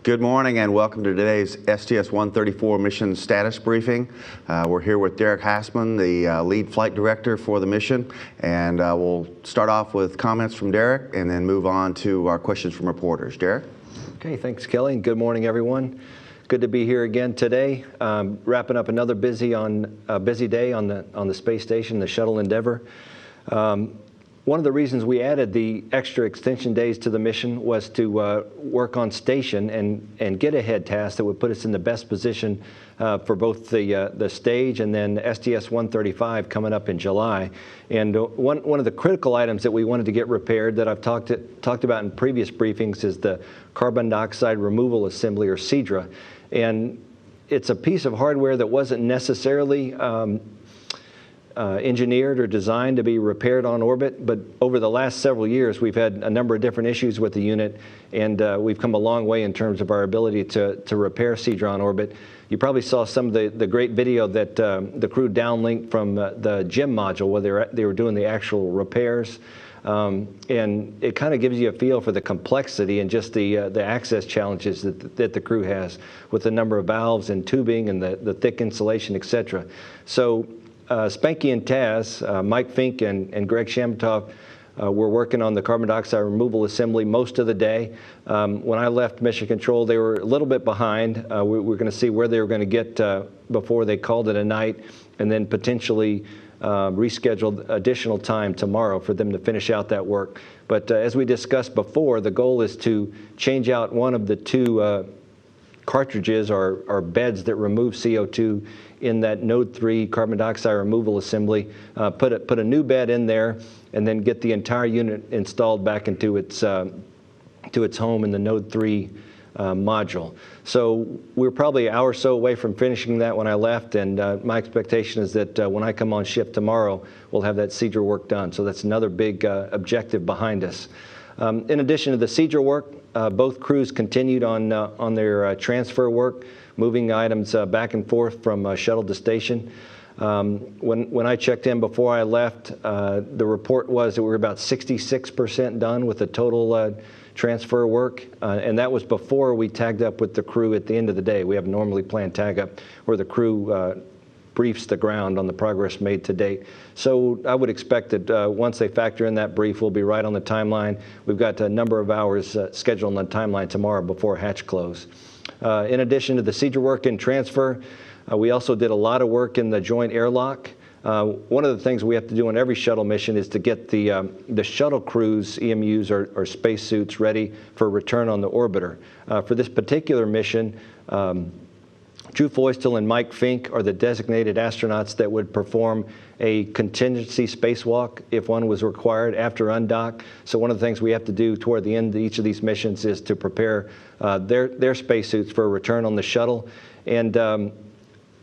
Good morning and welcome to today's STS-134 mission status briefing. We're here with Derek Hassman, the lead flight director for the mission, and we'll start off with comments from Derek and then move on to our questions from reporters. Derek? Okay, thanks Kelly, and good morning everyone. Good to be here again today, wrapping up another busy day on the space station, the Shuttle Endeavour. One of the reasons we added the extra extension days to the mission was to work on station and get ahead tasks that would put us in the best position for both the stage and then STS-135 coming up in July. And one of the critical items that we wanted to get repaired that I've talked about in previous briefings is the carbon dioxide removal assembly, or CDRA. And it's a piece of hardware that wasn't necessarily engineered or designed to be repaired on orbit, but over the last several years we've had a number of different issues with the unit, and we've come a long way in terms of our ability to repair CDRA on orbit. You probably saw some of the great video that the crew downlinked from the GEM module where they were doing the actual repairs, and it kind of gives you a feel for the complexity and just the access challenges that the crew has with the number of valves and tubing and the thick insulation, etc. So Spanky and Taz, Mike Fink and Greg Shamatov were working on the carbon dioxide removal assembly most of the day. When I left Mission Control, they were a little bit behind. We were going to see where they were going to get before they called it a night, and then potentially rescheduled additional time tomorrow for them to finish out that work. But as we discussed before, the goal is to change out one of the two cartridges or beds that remove CO2 in that Node 3 carbon dioxide removal assembly, put a new bed in there, and then get the entire unit installed back into its home in the Node 3 module. So we're probably an hour or so away from finishing that when I left, and my expectation is that when I come on shift tomorrow, we'll have that CDRA work done. So that's another big objective behind us. In addition to the CDRA work, both crews continued on their transfer work, moving items back and forth from shuttle to station. When I checked in before I left, the report was that we were about 66% done with the total transfer work, and that was before we tagged up with the crew at the end of the day. We have normally planned tag up where the crew briefs the ground on the progress made to date. So I would expect that once they factor in that brief, we'll be right on the timeline. We've got a number of hours scheduled on the timeline tomorrow before hatch close. In addition to the CDRA work and transfer, we also did a lot of work in the joint airlock. One of the things we have to do on every shuttle mission is to get the shuttle crew's EMUs or spacesuits ready for return on the orbiter. For this particular mission, Drew Feustel and Mike Fink are the designated astronauts that would perform a contingency spacewalk if one was required after undock. So one of the things we have to do toward the end of each of these missions is to prepare their spacesuits for a return on the shuttle. And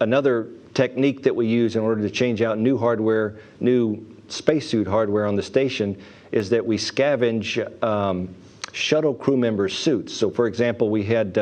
another technique that we use in order to change out new hardware, new spacesuit hardware on the station, is that we scavenge shuttle crew members' suits. So for example, we had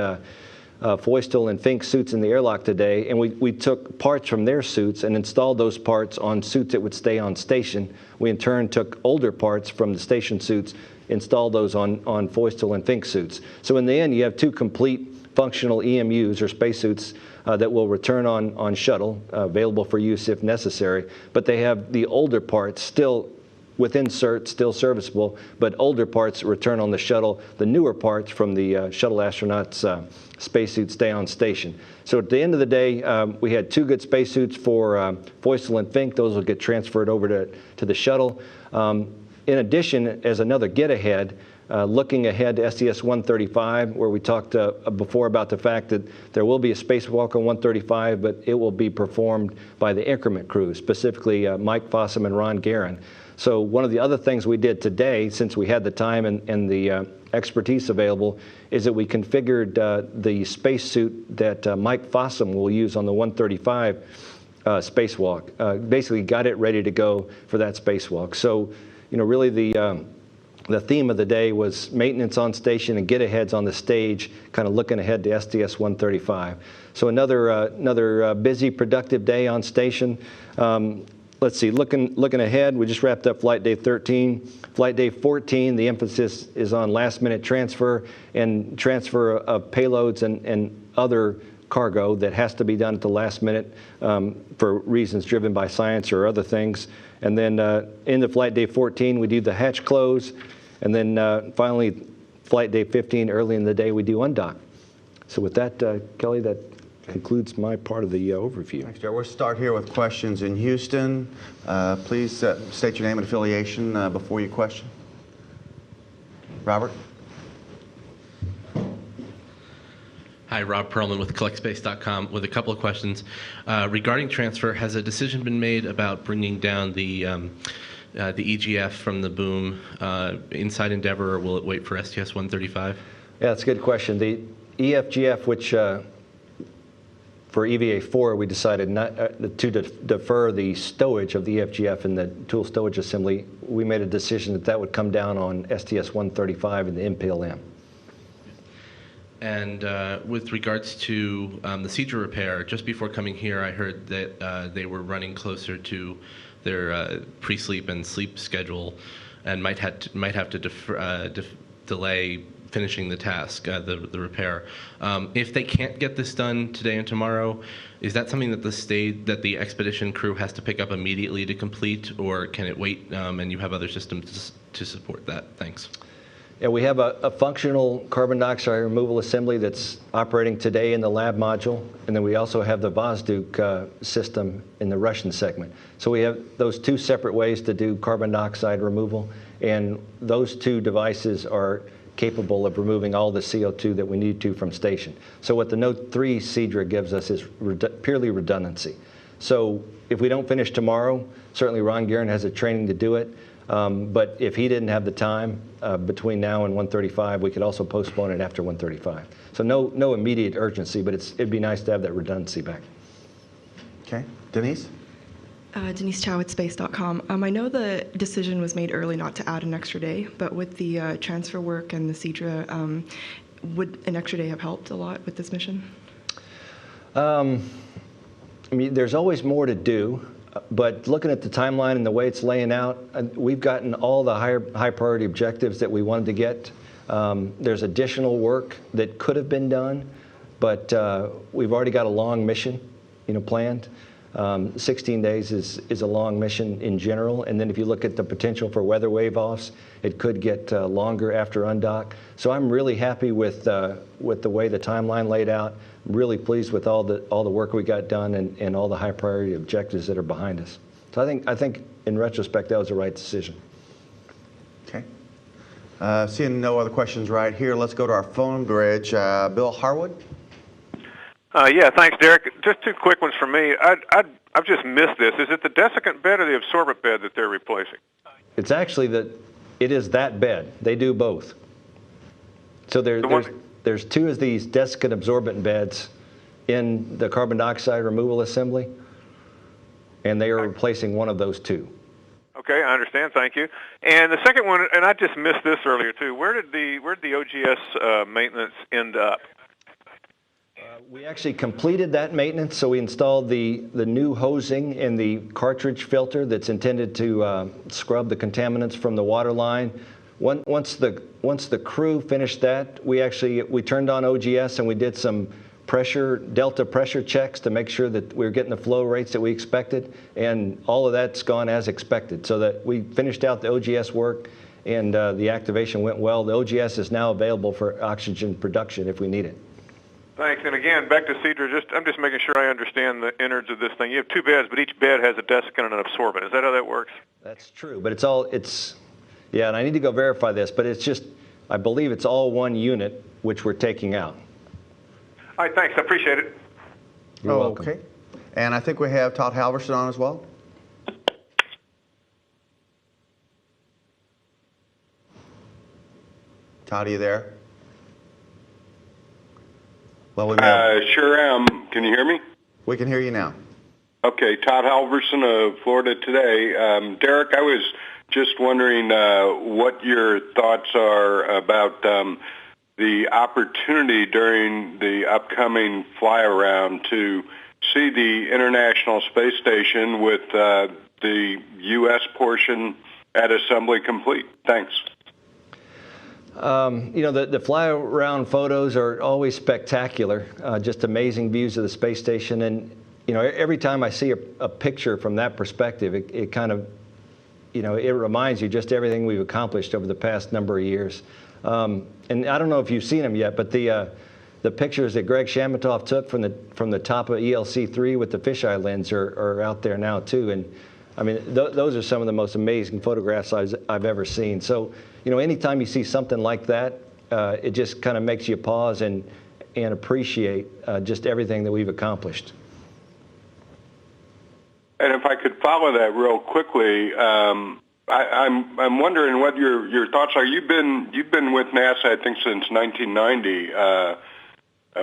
Feustel and Fink suits in the airlock today, and we took parts from their suits and installed those parts on suits that would stay on station. We in turn took older parts from the station suits, installed those on Feustel and Fink suits. So in the end, you have two complete functional EMUs or spacesuits that will return on shuttle, available for use if necessary, but they have the older parts still with inserts, still serviceable, but older parts return on the shuttle. The newer parts from the shuttle astronauts' spacesuits stay on station. So at the end of the day, we had two good spacesuits for Feustel and Fink. Those will get transferred over to the shuttle. In addition, as another get-ahead, looking ahead to STS-135, where we talked before about the fact that there will be a spacewalk on 135, but it will be performed by the increment crew, specifically Mike Fossum and Ron Guerin. So one of the other things we did today, since we had the time and the expertise available, is that we configured the spacesuit that Mike Fossum will use on the 135 spacewalk. Basically got it ready to go for that spacewalk. So, you know, really the theme of the day was maintenance on station and get-aheads on the stage, kind of looking ahead to STS-135. So another busy, productive day on station. let's see, looking ahead, we just wrapped up Flight Day 13. Flight Day 14, the emphasis is on last-minute transfer and transfer of payloads and other cargo that has to be done at the last minute for reasons driven by science or other things. And then into Flight Day 14, we do the hatch close. And then finally, Flight Day 15, early in the day, we do undock. So with that, Kelly, that concludes my part of the overview. Thanks, Joe. We'll start here with questions in Houston. Please state your name and affiliation before you question. Robert? Hi, Rob Perlman with CollectSpace.com with a couple of questions. Regarding transfer, has a decision been made about bringing down the EGF from the boom inside Endeavour, or will it wait for STS-135? Yeah, that's a good question. The EFGF, which for EVA-4, we decided not to defer the stowage of the EFGF in the tool stowage assembly. We made a decision that would come down on STS-135 and the MPLM. And with regards to the Seadra repair, just before coming here, I heard that they were running closer to their pre-sleep and sleep schedule, and might have to delay finishing the task, the repair. If they can't get this done today and tomorrow, is that something that the expedition crew has to pick up immediately to complete, or can it wait and you have other systems to support that? Thanks. Yeah, we have a functional carbon dioxide removal assembly that's operating today in the lab module, and then we also have the Vozduk system in the Russian segment. So we have those two separate ways to do carbon dioxide removal, and those two devices are capable of removing all the CO2 that we need to from station. So what the Note 3 Seadra gives us is purely redundancy. So if we don't finish tomorrow, certainly Ron Guerin has the training to do it. But if he didn't have the time between now and 135, we could also postpone it after 135. So no immediate urgency, but it'd be nice to have that redundancy back. Okay. Denise? Denise Chow with Space.com. I know the decision was made early not to add an extra day, but with the transfer work and the Seadra, would an extra day have helped a lot with this mission? I mean, there's always more to do. But looking at the timeline and the way it's laying out, we've gotten all the high priority objectives that we wanted to get. There's additional work that could have been done, but we've already got a long mission, planned. 16 days is a long mission in general, and then if you look at the potential for weather wave offs, it could get longer after undock. So I'm really happy with the way the timeline laid out. I'm really pleased with all the work we got done and all the high priority objectives that are behind us. So I think in retrospect that was the right decision. Okay. Seeing no other questions right here, let's go to our phone bridge. Bill Harwood. Yeah, thanks, Derek. Just two quick ones from me. I've just missed this. Is it the desiccant bed or the absorbent bed that they're replacing? It's actually it is that bed. They do both. So there's two of these desiccant absorbent beds in the carbon dioxide removal assembly, and they are replacing one of those two. Okay, I understand. Thank you. And the second one, and I just missed this earlier too. Where did the OGS maintenance end up? We actually completed that maintenance, so we installed the new hosing in the cartridge filter that's intended to scrub the contaminants from the water line. Once the crew finished that, we turned on OGS and we did some delta pressure checks to make sure that we were getting the flow rates that we expected, and all of that's gone as expected. So that we finished out the OGS work, and the activation went well. The OGS is now available for oxygen production if we need it. Thanks. And again, back to Seadra, I'm just making sure I understand the innards of this thing. You have two beds, but each bed has a desiccant and an absorbent. Is that how that works? That's true, but yeah, and I need to go verify this, but I believe it's all one unit, which we're taking out. All right, thanks. I appreciate it. You're welcome. Okay. And I think we have Todd Halverson on as well. Todd, are you there? Well, sure am. Can you hear me? We can hear you now. Okay, Todd Halverson of Florida Today. Derek, I was just wondering what your thoughts are about the opportunity during the upcoming fly-around to see the International Space Station with the U.S. portion at assembly complete? Thanks. You know, the fly-around photos are always spectacular, just amazing views of the space station. And, you know, every time I see a picture from that perspective, it kind of, you know, it reminds you just everything we've accomplished over the past number of years. And I don't know if you've seen them yet, but the pictures that Greg Shamatov took from the top of ELC-3 with the fisheye lens are out there now too. And I mean, those are some of the most amazing photographs I've ever seen. So, you know, anytime you see something like that, it just kind of makes you pause and appreciate just everything that we've accomplished. And if I could follow that real quickly, I'm wondering what your thoughts are. You've been with NASA, I think, since 1990,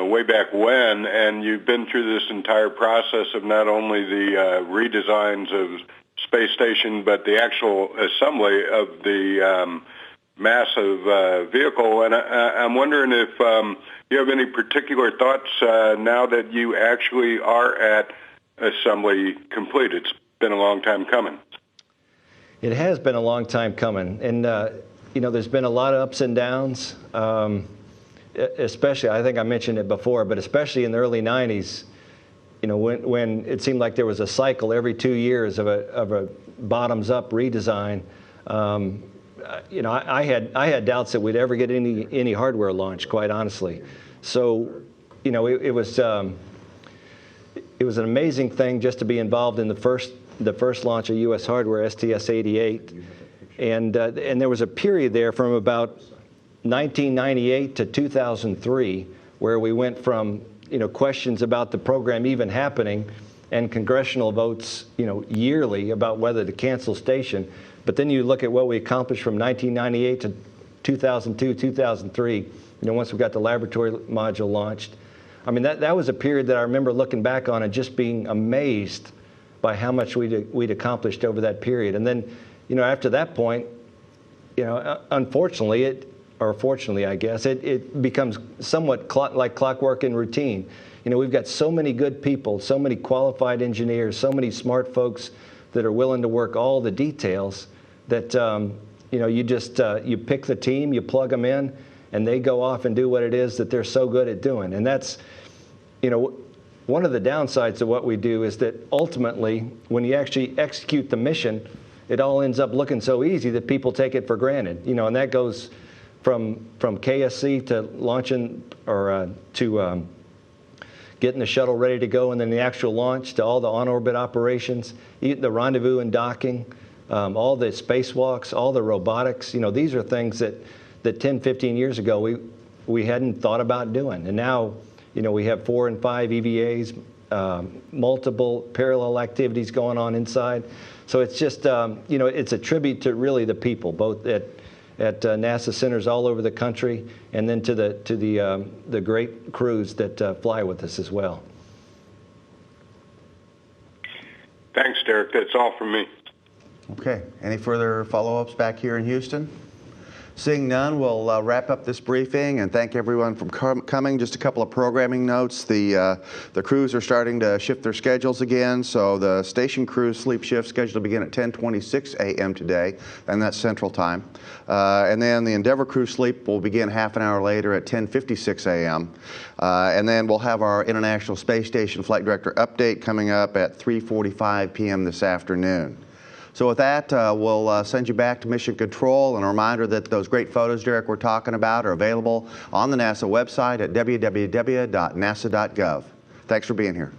way back when, and you've been through this entire process of not only the redesigns of space station, but the actual assembly of the massive vehicle. And I'm wondering if you have any particular thoughts now that you actually are at assembly complete. It's been a long time coming. It has been a long time coming, and you know, there's been a lot of ups and downs. Especially, I think I mentioned it before, but especially in the early '90s, you know, when it seemed like there was a cycle every 2 years of a bottoms-up redesign. You know, I had doubts that we'd ever get any hardware launch, quite honestly. So, you know, it was an amazing thing just to be involved in the first launch of U.S. hardware, STS-88, and there was a period there from about 1998 to 2003 where we went from, you know, questions about the program even happening and congressional votes, you know, yearly about whether to cancel station. But then you look at what we accomplished from 1998 to 2002, 2003, you know, once we got the laboratory module launched. I mean, that was a period that I remember looking back on and just being amazed by how much we'd accomplished over that period. And then, you know, after that point, you know, unfortunately, or fortunately, I guess, it becomes somewhat like clockwork and routine. You know, we've got so many good people, so many qualified engineers, so many smart folks that are willing to work all the details that, you know, you just, you pick the team, you plug them in, and they go off and do what it is that they're so good at doing. And that's, you know, one of the downsides of what we do is that ultimately, when you actually execute the mission, it all ends up looking so easy that people take it for granted. You know, and that goes from KSC to launching or to getting the shuttle ready to go, and then the actual launch to all the on-orbit operations, the rendezvous and docking, all the spacewalks, all the robotics. You know, these are things that 10, 15 years ago we hadn't thought about doing. And now, you know, we have 4 and 5 EVAs, multiple parallel activities going on inside. So it's just, you know, it's a tribute to really the people, both at NASA centers all over the country, and then to the great crews that fly with us as well. Thanks, Derek. That's all from me. Okay. Any further follow-ups back here in Houston? Seeing none, we'll wrap up this briefing and thank everyone for coming. Just a couple of programming notes. The crews are starting to shift their schedules again, so the station crew sleep shift scheduled to begin at 10:26 a.m. today, and that's Central Time. And then the Endeavour crew sleep will begin half an hour later at 10:56 a.m. And then we'll have our International Space Station Flight Director update coming up at 3:45 p.m. this afternoon. So with that, we'll send you back to Mission Control, and a reminder that those great photos, Derek, we're talking about are available on the NASA website at www.nasa.gov. Thanks for being here.